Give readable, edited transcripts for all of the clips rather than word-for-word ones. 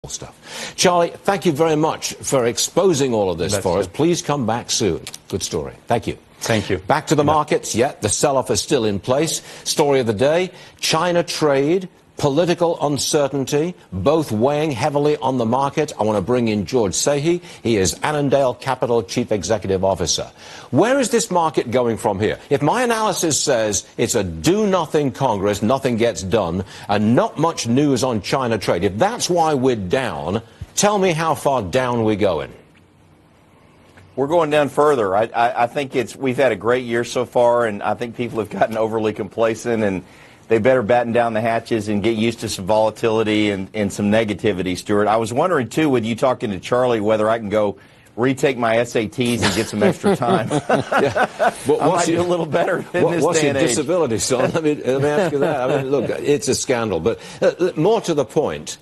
Stuff. Charlie, thank you very much for exposing all of this for us. Please come back soon. Good story. Thank you. Thank you. Back to the markets. Yeah, the sell-off is still in place. Story of the day, China trade, political uncertainty, both weighing heavily on the market. I want to bring in George Sahi. He is Annandale Capital Chief Executive Officer. Where is this market going from here? If my analysis says it's a do-nothing Congress, nothing gets done, and not much news on China trade, if that's why we're down, tell me how far down we're going. We're going down further. I think we've had a great year so far, and I think people have gotten overly complacent, and they better batten down the hatches and get used to some volatility and some negativity, Stuart. I was wondering, too, with you talking to Charlie, whether I can go retake my SATs and get some extra time. Yeah. Well, I might do a little better in this day and age. What's your disability, son? Let me ask you that. I mean, look, it's a scandal. But more to the point,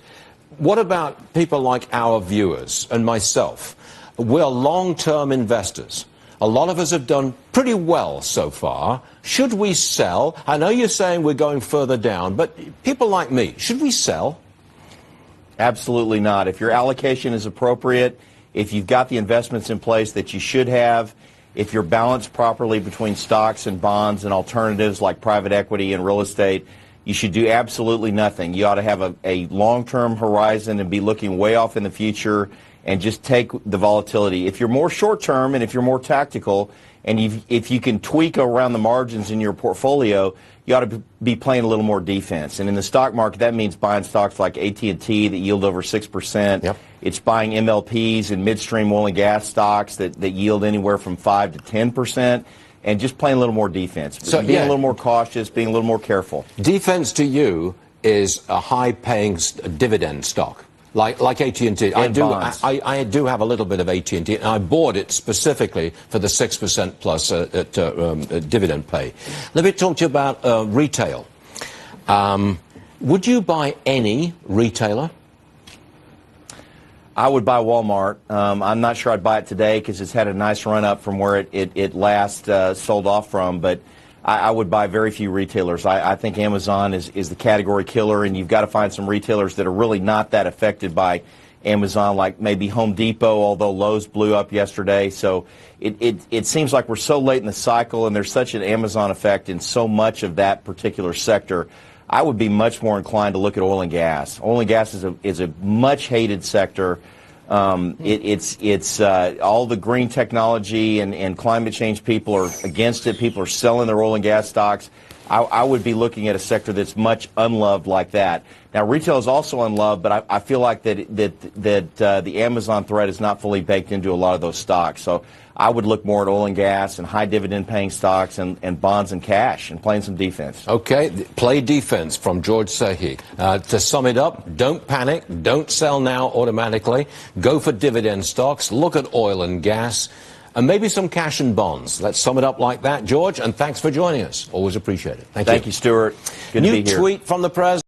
what about people like our viewers and myself? We're long-term investors. A lot of us have done pretty well so far. Should we sell? I know you're saying we're going further down, but people like me, should we sell? Absolutely not. If your allocation is appropriate, if you've got the investments in place that you should have, if you're balanced properly between stocks and bonds and alternatives like private equity and real estate, you should do absolutely nothing. You ought to have a long-term horizon and be looking way off in the future and just take the volatility. If you're more short-term and if you're more tactical, and if you can tweak around the margins in your portfolio, you ought to be playing a little more defense. And in the stock market, that means buying stocks like AT&T that yield over 6%. Yep. It's buying MLPs and midstream oil and gas stocks that yield anywhere from 5 to 10%, and just playing a little more defense. So, being a little more cautious, being a little more careful. Defense to you is a high-paying dividend stock. Like AT&T. I do have a little bit of AT&T, and I bought it specifically for the 6% plus dividend pay. Let me talk to you about retail. Would you buy any retailer? I would buy Walmart. I'm not sure I'd buy it today because it's had a nice run-up from where it last sold off from, but I would buy very few retailers. I think Amazon is the category killer, and you've got to find some retailers that are really not that affected by Amazon, like maybe Home Depot, although Lowe's blew up yesterday. So it seems like we're so late in the cycle, and there's such an Amazon effect in so much of that particular sector. I would be much more inclined to look at oil and gas. Oil and gas is a much hated sector. It's all the green technology and climate change. People are against it. People are selling their oil and gas stocks. I would be looking at a sector that's much unloved like that. Now, retail is also unloved, but I feel like that the Amazon threat is not fully baked into a lot of those stocks. So I would look more at oil and gas and high dividend-paying stocks and bonds and cash and playing some defense. Okay, play defense from George Sahi. To sum it up, don't panic, don't sell now automatically, go for dividend stocks, look at oil and gas, and maybe some cash and bonds. Let's sum it up like that, George, and thanks for joining us. Always appreciate it. Thank you. Thank you, Stuart. Good to be here. New tweet from the president.